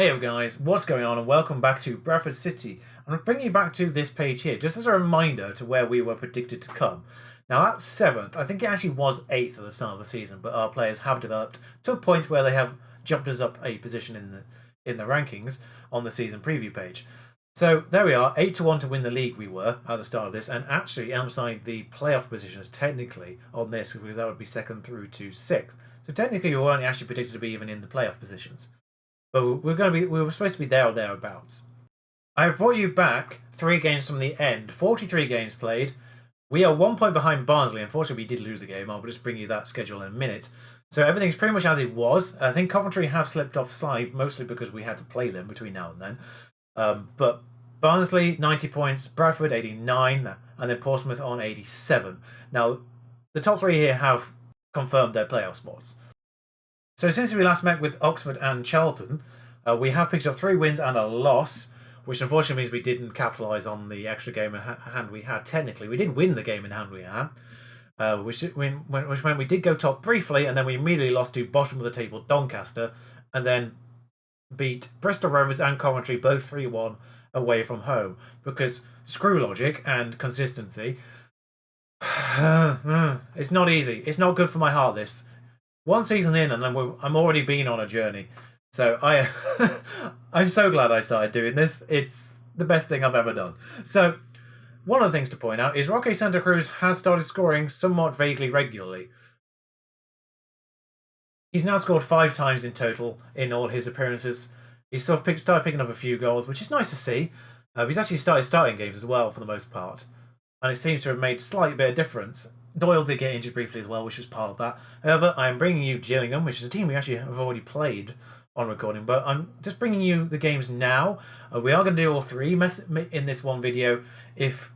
Hey guys, what's going on and welcome back to Bradford City. I'm bringing you back to this page here just as a reminder to where we were predicted to come. Now that's 7th, I think it actually was 8th at the start of the season, but our players have developed to a point where they have jumped us up a position in the rankings on the season preview page. So there we are, 8-1 to win the league we were at the start of this, and actually outside the playoff positions technically on this, because that would be 2nd through to 6th. So technically we weren't actually predicted to be even in the playoff positions. But we were supposed to be there or thereabouts. I have brought you back 3 games from the end, 43 games played. We are 1 point behind Barnsley. Unfortunately, we did lose a game. I'll just bring you that schedule in a minute. So everything's pretty much as it was. I think Coventry have slipped offside, mostly because we had to play them between now and then. But Barnsley, 90 points, Bradford, 89, and then Portsmouth on 87. Now, the top 3 here have confirmed their playoff spots. So since we last met with Oxford and Charlton, we have picked up 3 wins and a loss, which unfortunately means we didn't capitalise on the extra game in hand we had. Technically, we did win the game in hand we had, which meant we did go top briefly, and then we immediately lost to bottom of the table Doncaster, and then beat Bristol Rovers and Coventry both 3-1 away from home. Because screw logic and consistency. It's not easy. It's not good for my heart, this. 1 season in, and then I'm already been on a journey. So I'm so glad I started doing this. It's the best thing I've ever done. So one of the things to point out is Roque Santa Cruz has started scoring somewhat vaguely regularly. He's now scored 5 times in total in all his appearances. He's sort of started picking up a few goals, which is nice to see. He's actually started starting games as well for the most part. And it seems to have made a slight bit of difference. Doyle did get injured briefly as well, which was part of that. However, I'm bringing you Gillingham, which is a team we actually have already played on recording, but I'm just bringing you the games now. We are going to do all 3 in this one video if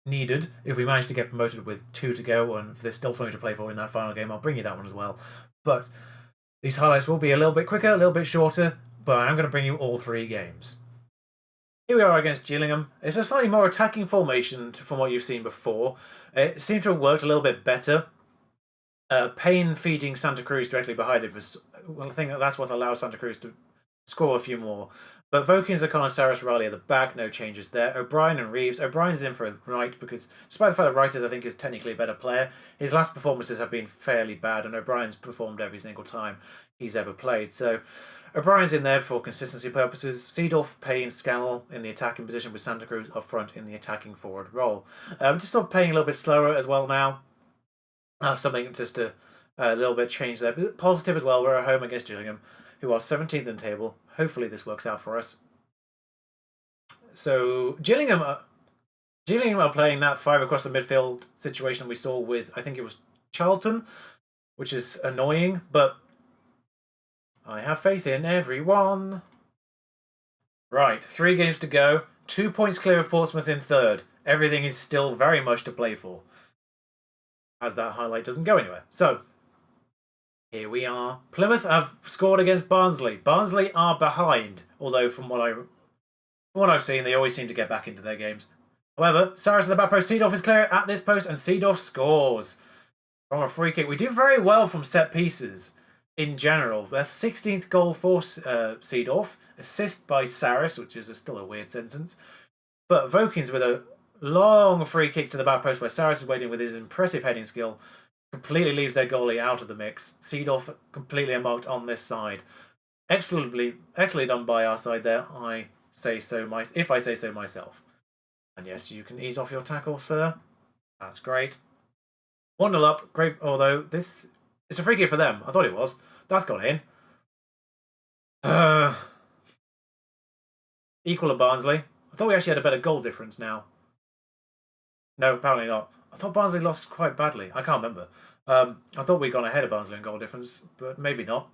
needed. If we manage to get promoted with 2 to go, and if there's still something to play for in that final game, I'll bring you that one as well. But these highlights will be a little bit quicker, a little bit shorter, but I am going to bring you all 3 games. Here we are against Gillingham. It's a slightly more attacking formation from what you've seen before. It seemed to have worked a little bit better. Payne feeding Santa Cruz directly behind it was, well, I think that's what allowed Santa Cruz to score a few more. But Vokins, O'Connor, Saris, Riley at the back, no changes there. O'Brien and Reeves. O'Brien's in for right because, despite the fact that Wright I think is technically a better player, his last performances have been fairly bad, and O'Brien's performed every single time he's ever played. So O'Brien's in there for consistency purposes. Seedorf, Payne, Scannell in the attacking position with Santa Cruz up front in the attacking forward role. Just sort of playing a little bit slower as well now. Something just to a little bit change there. But positive as well, we're at home against Gillingham, who are 17th in the table. Hopefully this works out for us. So Gillingham are playing that 5 across the midfield situation we saw with, I think it was Charlton, which is annoying, but I have faith in everyone. Right, 3 games to go. 2 points clear of Portsmouth in 3rd. Everything is still very much to play for, as that highlight doesn't go anywhere. So here we are. Plymouth have scored against Barnsley. Barnsley are behind, although from what I've seen, they always seem to get back into their games. However, Saris at the back post. Seedorf is clear at this post, and Seedorf scores from a free kick. We do very well from set pieces in general. Their 16th goal for Seedorf. Assist by Saris, which is still a weird sentence. But Vokins with a long free kick to the back post where Saris is waiting with his impressive heading skill. Completely leaves their goalie out of the mix. Seedorf completely unmarked on this side. Excellently done by our side there. If I say so myself. And yes, you can ease off your tackle, sir. That's great. 1-0 up. Great, although this it's a free kick for them. I thought it was. That's gone in. Equal to Barnsley. I thought we actually had a better goal difference now. No, apparently not. I thought Barnsley lost quite badly. I can't remember. I thought we'd gone ahead of Barnsley in goal difference, but maybe not.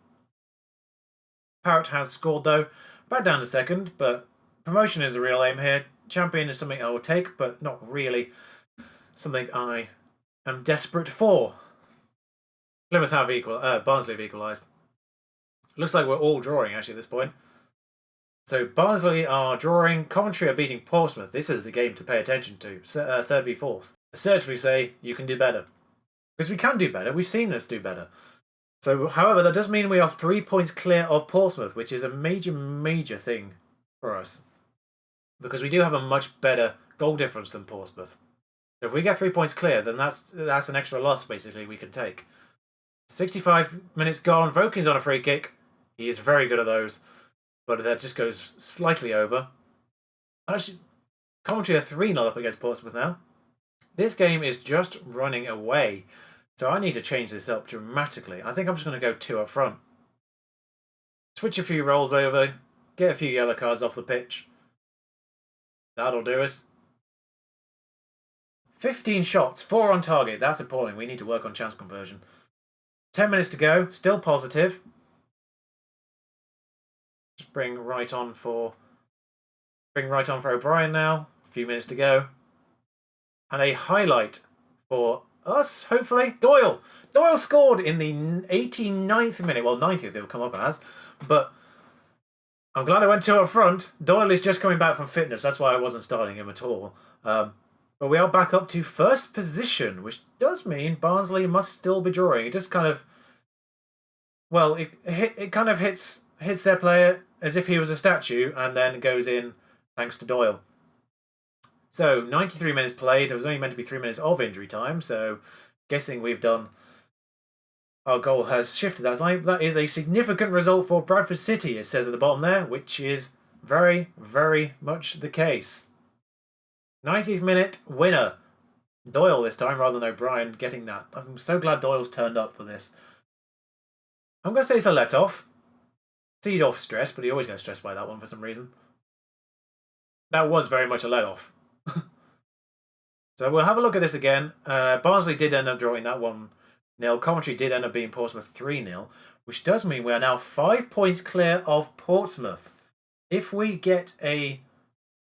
Parrott has scored though. Back down to 2nd, but promotion is the real aim here. Champion is something I will take, but not really something I am desperate for. Plymouth have Barnsley have equalised. Looks like we're all drawing actually at this point. So Barnsley are drawing. Coventry are beating Portsmouth. This is the game to pay attention to. 3rd v 4th. Assertively say you can do better. Because we can do better. We've seen us do better. So, however, that does mean we are 3 points clear of Portsmouth, which is a major, major thing for us. Because we do have a much better goal difference than Portsmouth. So if we get 3 points clear, then that's an extra loss, basically, we can take. 65 minutes gone. Vokin's on a free kick. He is very good at those. But that just goes slightly over. Actually, Coventry are 3-0 up against Portsmouth now. This game is just running away. So I need to change this up dramatically. I think I'm just going to go 2 up front. Switch a few rolls over. Get a few yellow cards off the pitch. That'll do us. 15 shots, 4 on target. That's appalling. We need to work on chance conversion. 10 minutes to go. Still positive. Just bring right on for O'Brien now. A few minutes to go. And a highlight for us, hopefully. Doyle! Doyle scored in the 89th minute. Well, 90th it will come up as. But I'm glad I went 2 up front. Doyle is just coming back from fitness. That's why I wasn't starting him at all. But we are back up to first position, which does mean Barnsley must still be drawing. It just kind of... Well, it kind of hits their player as if he was a statue and then goes in thanks to Doyle. So, 93 minutes played. There was only meant to be 3 minutes of injury time, so guessing we've done... Our goal has shifted. That is a significant result for Bradford City, it says at the bottom there, which is very, very much the case. 90th minute winner. Doyle this time rather than O'Brien getting that. I'm so glad Doyle's turned up for this. I'm going to say it's a let-off. Seedorf stressed, but he always gets stressed by that one for some reason. That was very much a let-off. So we'll have a look at this again. Barnsley did end up drawing that 1-0. Coventry did end up being Portsmouth 3-0, which does mean we are now 5 points clear of Portsmouth. If we get a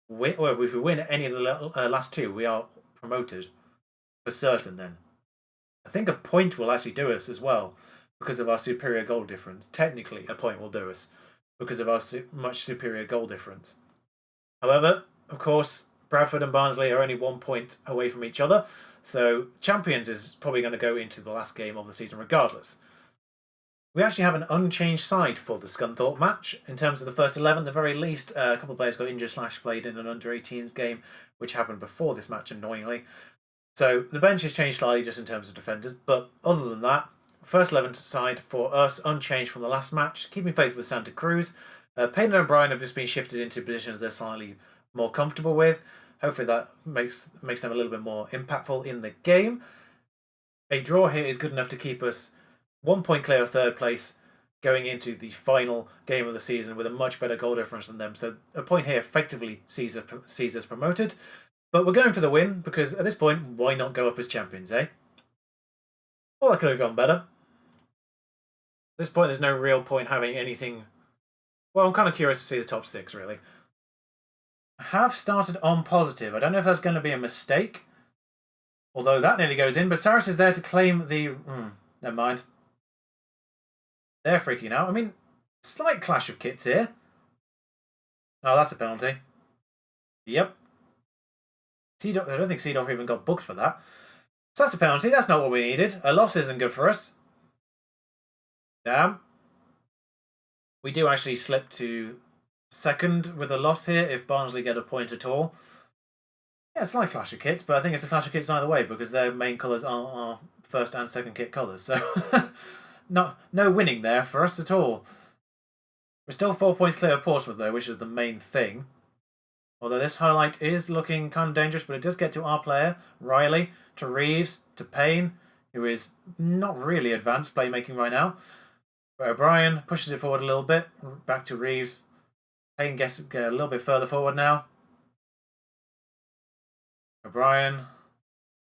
win, or if we win any of the last 2, we are promoted for certain then. I think a point will actually do us as well because of our superior goal difference. Technically, a point will do us because of our much superior goal difference. However, of course, Bradford and Barnsley are only 1 point away from each other, so Champions is probably going to go into the last game of the season regardless. We actually have an unchanged side for the Scunthorpe match. In terms of the first 11, at the very least, a couple of players got injured / played in an under-18s game, which happened before this match, annoyingly. So the bench has changed slightly just in terms of defenders, but other than that, first 11 side for us, unchanged from the last match, keeping faith with Santa Cruz. Payne and O'Brien have just been shifted into positions they're slightly more comfortable with. Hopefully that makes them a little bit more impactful in the game. A draw here is good enough to keep us 1 point clear of third place going into the final game of the season with a much better goal difference than them. So a point here effectively sees us promoted. But we're going for the win because at this point, why not go up as champions, eh? Well, that could have gone better. At this point, there's no real point having anything... Well, I'm kind of curious to see the top 6, really. I have started on positive. I don't know if that's going to be a mistake. Although that nearly goes in. But Saris is there to claim the... never mind. They're freaking out. I mean, slight clash of kits here. Oh, that's a penalty. Yep. I don't think Seedorf even got booked for that. So that's a penalty. That's not what we needed. A loss isn't good for us. Damn. We do actually slip to second with a loss here if Barnsley get a point at all. Yeah, it's like clash of kits, but I think it's a clash of kits either way because their main colours are our first and second kit colours. So no winning there for us at all. We're still 4 points clear of Portsmouth though, which is the main thing. Although this highlight is looking kind of dangerous, but it does get to our player, Riley, to Reeves, to Payne, who is not really advanced playmaking right now. But O'Brien pushes it forward a little bit, back to Reeves. Payne gets a little bit further forward now. O'Brien,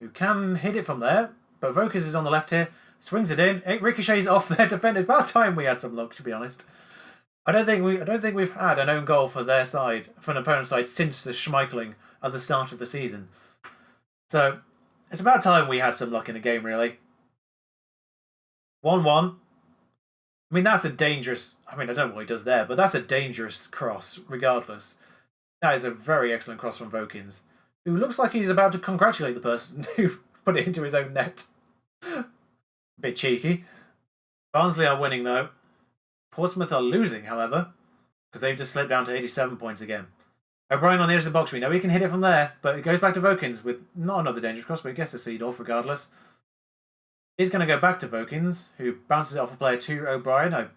who can hit it from there, but Vokers is on the left here, swings it in. It ricochets off their defenders. About time we had some luck, to be honest. I don't think we've had an own goal for their side, for an opponent's side, since the Schmeichling at the start of the season. So it's about time we had some luck in the game, really. 1-1. I mean, that's a dangerous... I mean, I don't know what he does there, but that's a dangerous cross, regardless. That is a very excellent cross from Vokins, who looks like he's about to congratulate the person who put it into his own net. Bit cheeky. Barnsley are winning, though. Portsmouth are losing, however, because they've just slipped down to 87 points again. O'Brien on the edge of the box. We know he can hit it from there, but it goes back to Vokins with not another dangerous cross, but he gets the Seedorf regardless. He's going to go back to Vokins, who bounces it off a player to O'Brien. I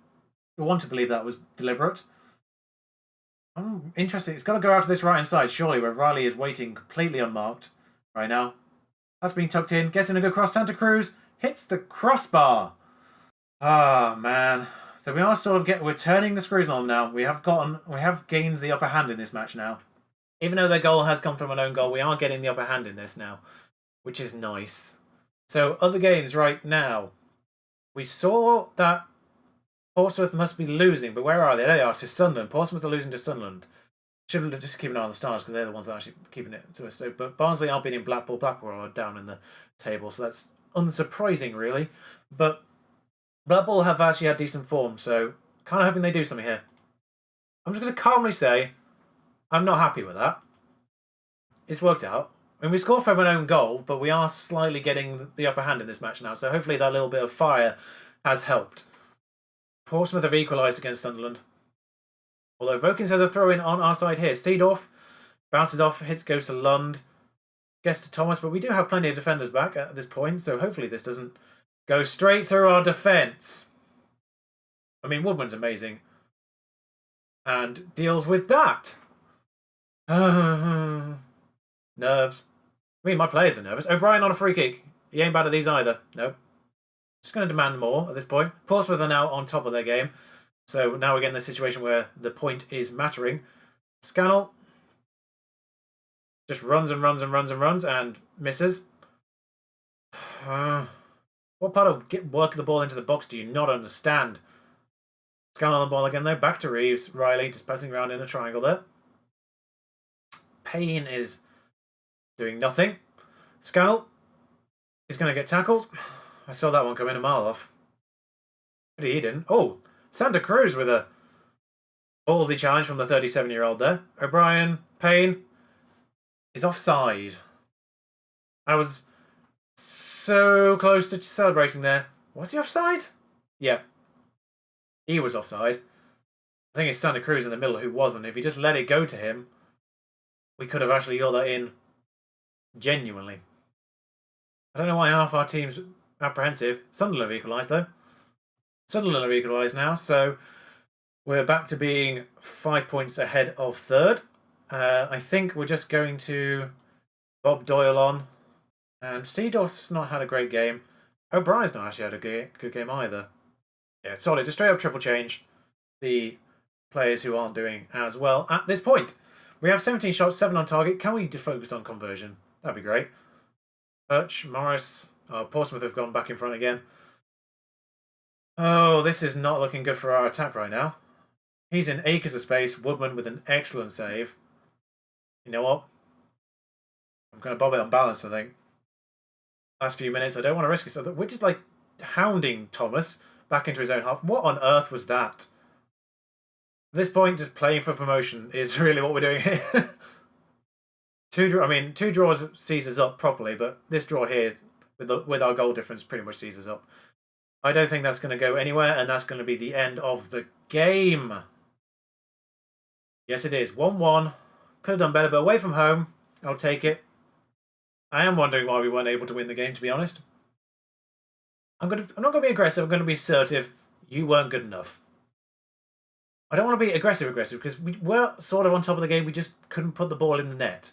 want to believe that was deliberate. Interesting. It's got to go out to this right-hand side, surely, where Riley is waiting completely unmarked right now. That's being tucked in. Gets in a good cross. Santa Cruz hits the crossbar. Ah, man. So we are sort of we're turning the screws on now. We have gained the upper hand in this match now. Even though their goal has come from an own goal, we are getting the upper hand in this now, which is nice. So other games right now. We saw that Portsmouth must be losing, but where are they? They are to Sunderland. Portsmouth are losing to Sunderland. Shouldn't just keep an eye on the stars because they're the ones that are actually keeping it to us. So, but Barnsley are beating Blackpool. Blackpool are down in the table, so that's unsurprising, really. But Blackpool have actually had decent form, so kind of hoping they do something here. I'm just going to calmly say I'm not happy with that. It's worked out. I mean, we scored from an own goal, but we are slightly getting the upper hand in this match now, so hopefully that little bit of fire has helped. Portsmouth have equalised against Sunderland. Although Vokins has a throw-in on our side here. Seedorf bounces off, goes to Lund, gets to Thomas, but we do have plenty of defenders back at this point, so hopefully this doesn't go straight through our defence. I mean, Woodman's amazing. And deals with that. Nerves. I mean, my players are nervous. O'Brien on a free kick. He ain't bad at these either. Nope. Just going to demand more at this point. Portsmouth are now on top of their game. So now we're getting the situation where the point is mattering. Scannell just runs and runs and runs and runs and misses. What part of working the ball into the box do you not understand? Scannell on the ball again though. Back to Reeves. Riley just passing around in a triangle there. Payne is doing nothing. Scannell is going to get tackled. I saw that one come in a mile off. But he didn't. Oh, Santa Cruz with a ballsy challenge from the 37-year-old there. O'Brien, Payne is offside. I was so close to celebrating there. Was he offside? Yeah. He was offside. I think it's Santa Cruz in the middle who wasn't. If he just let it go to him, we could have actually got that in genuinely. I don't know why half our team's apprehensive. Sunderland have equalised though. Sunderland have equalised now, so we're back to being 5 points ahead of third. I think we're just going to Bob Doyle on. And Seedorf's not had a great game. O'Brien's not actually had a good game either. Yeah, it's solid. Just straight up triple change the players who aren't doing as well at this point. We have 17 shots, 7 on target. Can we focus on conversion? That'd be great. Birch, Morris, Portsmouth have gone back in front again. Oh, this is not looking good for our attack right now. He's in acres of space. Woodman with an excellent save. You know what? I'm going to bob it on balance, I think. Last few minutes, I don't want to risk it. So we're just like hounding Thomas back into his own half. What on earth was that? At this point, just playing for promotion is really what we're doing here. Two draws sees us up properly, but this draw here with our goal difference pretty much sees us up. I don't think that's going to go anywhere, and that's going to be the end of the game. Yes, it is. 1-1. Could have done better, but away from home, I'll take it. I am wondering why we weren't able to win the game, to be honest. I'm not going to be aggressive. I'm going to be assertive. You weren't good enough. I don't want to be aggressive because we were sort of on top of the game. We just couldn't put the ball in the net.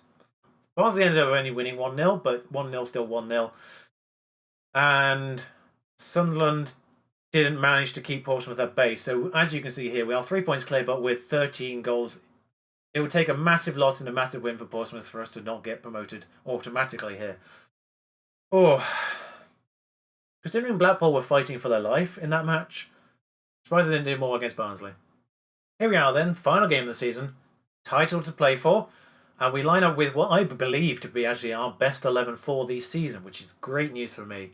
Barnsley ended up only winning 1-0, but 1-0 still 1-0. And Sunderland didn't manage to keep Portsmouth at bay. So as you can see here, we are 3 points clear, but with 13 goals. It would take a massive loss and a massive win for Portsmouth for us to not get promoted automatically here. Oh. Considering Blackpool were fighting for their life in that match, surprised they didn't do more against Barnsley. Here we are then, final game of the season. Title to play for. And we line up with what I believe to be actually our best 11 for this season, which is great news for me.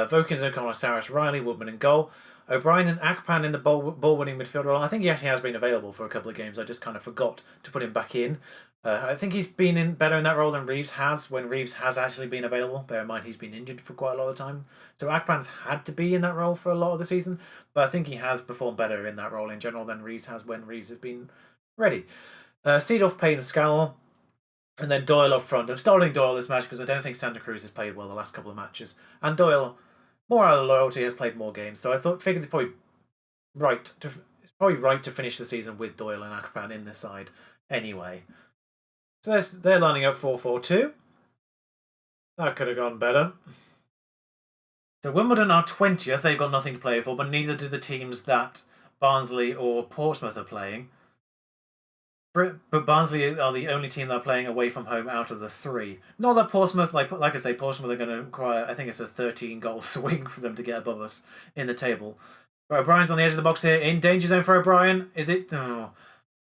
Vokins, O'Connor, Saris, Riley, Woodman in goal. O'Brien and Akpan in the ball-winning midfield role. I think he actually has been available for a couple of games. I just kind of forgot to put him back in. I think he's been better in that role than Reeves has when Reeves has actually been available. Bear in mind he's been injured for quite a lot of time. So Akpan's had to be in that role for a lot of the season. But I think he has performed better in that role in general than Reeves has when Reeves has been ready. Seedorf, Payne and Scannell. And then Doyle up front. I'm starting Doyle this match because I don't think Santa Cruz has played well the last couple of matches. And Doyle, more out of loyalty, has played more games. So I figured it's probably right to finish the season with Doyle and Akpan in the side anyway. So they're lining up 4-4-2. That could have gone better. So Wimbledon are 20th. They've got nothing to play for, but neither do the teams that Barnsley or Portsmouth are playing. But Barnsley are the only team that are playing away from home out of the three. Not that Portsmouth, like I say, Portsmouth are going to require, I think it's a 13-goal swing for them to get above us in the table. But O'Brien's on the edge of the box here. In danger zone for O'Brien. Is it? Oh.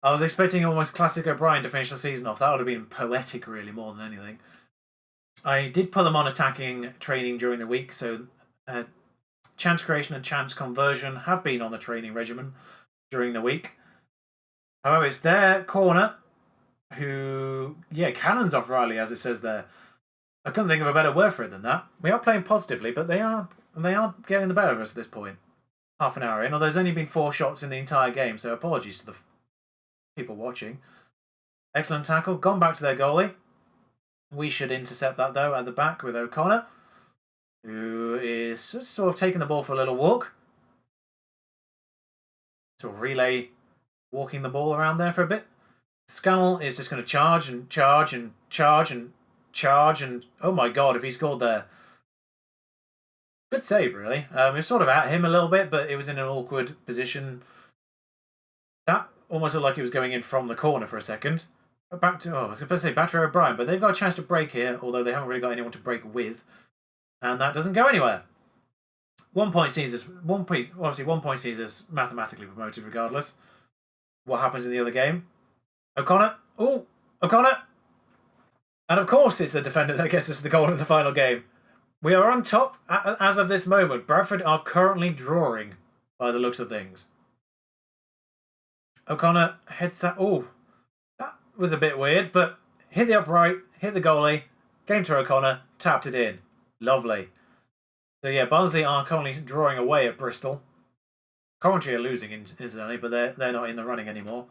I was expecting almost classic O'Brien to finish the season off. That would have been poetic, really, more than anything. I did put them on attacking training during the week, so chance creation and chance conversion have been on the training regimen during the week. However, it's their corner who, cannons off Riley, as it says there. I couldn't think of a better word for it than that. We are playing positively, but they are getting the better of us at this point. Half an hour in, although there's only been 4 shots in the entire game, so apologies to the people watching. Excellent tackle. Gone back to their goalie. We should intercept that, though, at the back with O'Connor, who is just sort of taking the ball for a little walk. Sort of relay, walking the ball around there for a bit. Scannell is just going to charge and charge and charge and charge and... Oh my god, if he scored there. Good save, really. It was sort of at him a little bit, but it was in an awkward position. That almost looked like it was going in from the corner for a second. Back to... I was going to say back to O'Brien, but they've got a chance to break here, although they haven't really got anyone to break with. And that doesn't go anywhere. 1 point sees us... Obviously, 1 point sees us mathematically promoted regardless. What happens in the other game? O'Connor. Oh, O'Connor. And of course it's the defender that gets us the goal in the final game. We are on top as of this moment. Bradford are currently drawing by the looks of things. O'Connor heads that... Oh, that was a bit weird, but hit the upright, hit the goalie, came to O'Connor, tapped it in. Lovely. So yeah, Barnsley are currently drawing away at Bristol. Coventry are losing, incidentally, but they're not in the running anymore.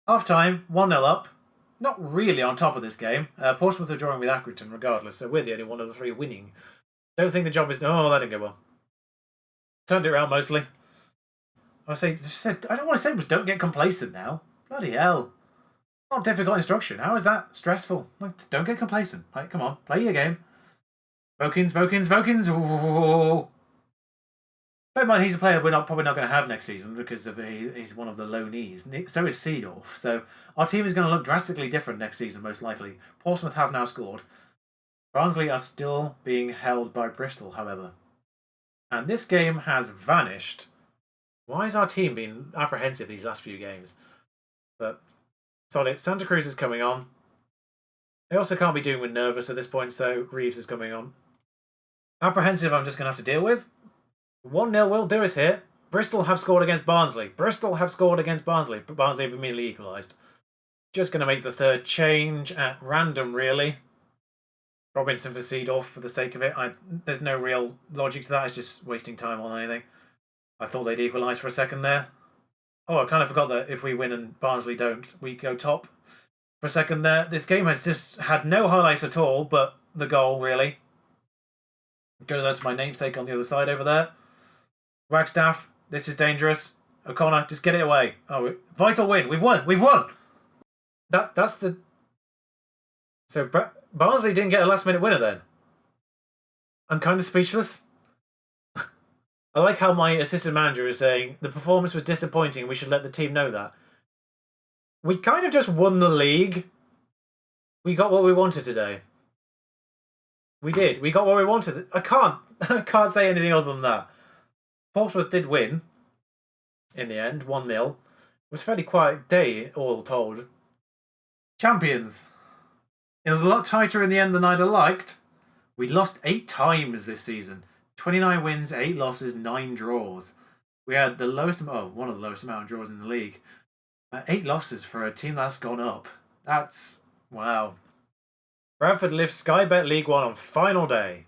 Half-time, 1-0 up. Not really on top of this game. Portsmouth are drawing with Accrington regardless, so we're the only one of the 3 winning. Don't think the job is... Oh, that didn't go well. Turned it around mostly. I don't want to say it was don't get complacent now. Bloody hell. Not difficult instruction. How is that stressful? Like, don't get complacent. Like, come on, play your game. Vokins. Ooh. Bear in mind, he's a player we're probably not going to have next season because he's one of the low knees. So is Seedorf. So our team is going to look drastically different next season, most likely. Portsmouth have now scored. Barnsley are still being held by Bristol, however. And this game has vanished. Why has our team been apprehensive these last few games? But solid. Santa Cruz is coming on. They also can't be doing with nervous at this point, so Reeves is coming on. Apprehensive I'm just going to have to deal with. 1-0 will do us here. Bristol have scored against Barnsley. But Barnsley have immediately equalised. Just going to make the third change at random, really. Robinson for Seedorf for the sake of it. There's no real logic to that. It's just wasting time on anything. I thought they'd equalise for a second there. Oh, I kind of forgot that if we win and Barnsley don't, we go top for a second there. This game has just had no highlights at all, but the goal, really. Goes out to my namesake on the other side over there. Wagstaff, this is dangerous. O'Connor, just get it away. Oh, vital win. We've won. That's the... So Barnsley didn't get a last-minute winner then. I'm kind of speechless. I like how my assistant manager is saying the performance was disappointing and we should let the team know that. We kind of just won the league. We got what we wanted today. We did. We got what we wanted. I can't say anything other than that. Portsmouth did win in the end, 1-0. It was a fairly quiet day, all told. Champions. It was a lot tighter in the end than I'd have liked, We lost 8 times this season. 29 wins, 8 losses, 9 draws. We had the lowest, one of the lowest amount of draws in the league. 8 losses for a team that's gone up. That's, wow. Bradford lifts Sky Bet League 1 on final day.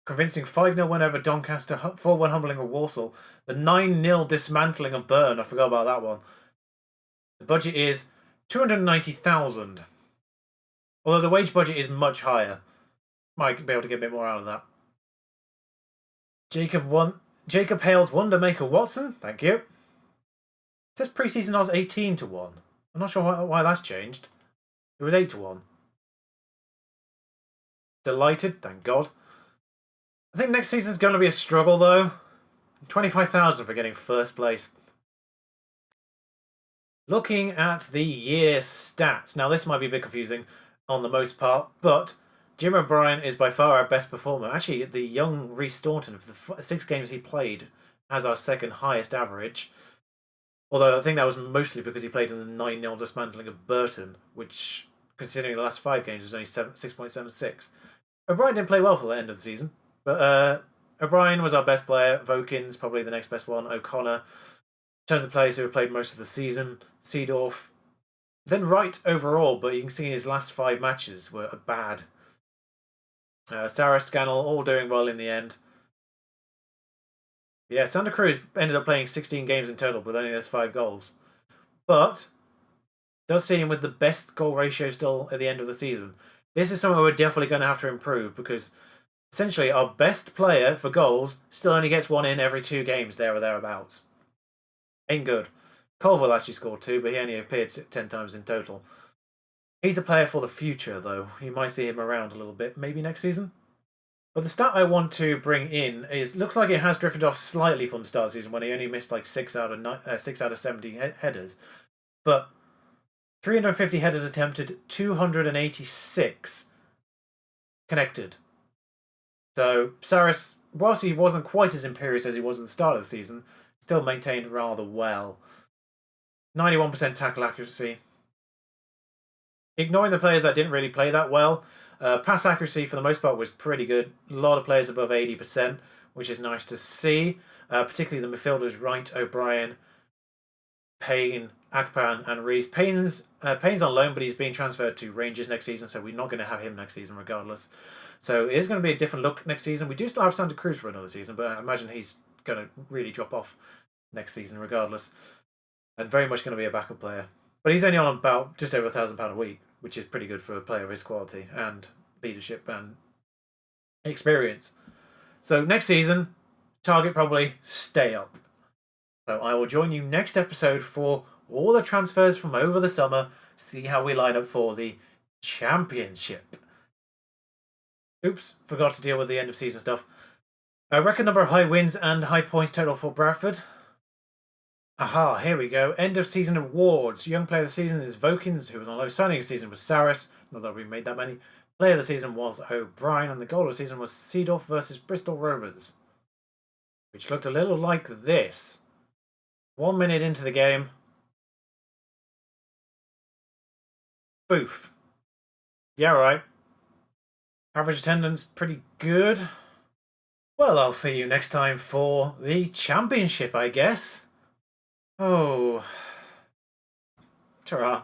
Convincing 5-0 win over Doncaster, 4-1 humbling of Walsall. The 9-0 dismantling of Burn, I forgot about that one. The budget is 290,000. Although the wage budget is much higher. Might be able to get a bit more out of that. Jacob Hale's Wondermaker Watson, thank you. It says pre-season odds 18-1. I'm not sure why that's changed. It was 8-1. Delighted, thank God. I think next season's going to be a struggle though. 25,000 for getting first place. Looking at the year stats. Now this might be a bit confusing on the most part, but Jim O'Brien is by far our best performer. Actually, the young Rhys Staunton, for the 6 games he played, has our second highest average. Although I think that was mostly because he played in the 9-0 dismantling of Burton, which, considering the last 5 games, was only 6.76. O'Brien didn't play well for the end of the season, but O'Brien was our best player. Vokin's probably the next best one. O'Connor, in terms of players who have played most of the season. Seedorf, then Wright overall, but you can see his last 5 matches were bad. Sarah Scannell, all doing well in the end. Yeah, Santa Cruz ended up playing 16 games in total, with only those 5 goals. But does see him with the best goal ratio still at the end of the season. This is something we're definitely going to have to improve, because essentially our best player for goals still only gets 1 in every 2 games, there or thereabouts. Ain't good. Colville actually scored 2, but he only appeared 10 times in total. He's a player for the future, though. You might see him around a little bit, maybe next season. But the stat I want to bring in is, looks like it has drifted off slightly from the start of the season when he only missed like 6 out of 70 headers. But 350 headers attempted, 286 connected. So Saris, whilst he wasn't quite as imperious as he was at the start of the season, still maintained rather well. 91% tackle accuracy. Ignoring the players that didn't really play that well, pass accuracy for the most part was pretty good. A lot of players above 80%, which is nice to see. Particularly the midfielders Wright, O'Brien, Payne, Akpan and Rees. Payne's on loan, but he's being transferred to Rangers next season, so we're not going to have him next season regardless. So it is going to be a different look next season. We do still have Santa Cruz for another season, but I imagine he's going to really drop off next season regardless. And very much going to be a backup player. But he's only on about just over £1,000 a week, which is pretty good for a player of his quality and leadership and experience. So next season, target probably stay up. So I will join you next episode for all the transfers from over the summer, see how we line up for the championship. Oops, forgot to deal with the end of season stuff. Record number of high wins and high points total for Bradford. Aha, here we go. End of season awards. Young player of the season is Vokins, who was on low. Signing of the season was Saris, not that we made that many. Player of the season was O'Brien, and the goal of the season was Seedorf versus Bristol Rovers, which looked a little like this. 1 minute into the game. Boof. Yeah, right. Average attendance pretty good. Well, I'll see you next time for the championship, I guess. Oh. Ta-ra.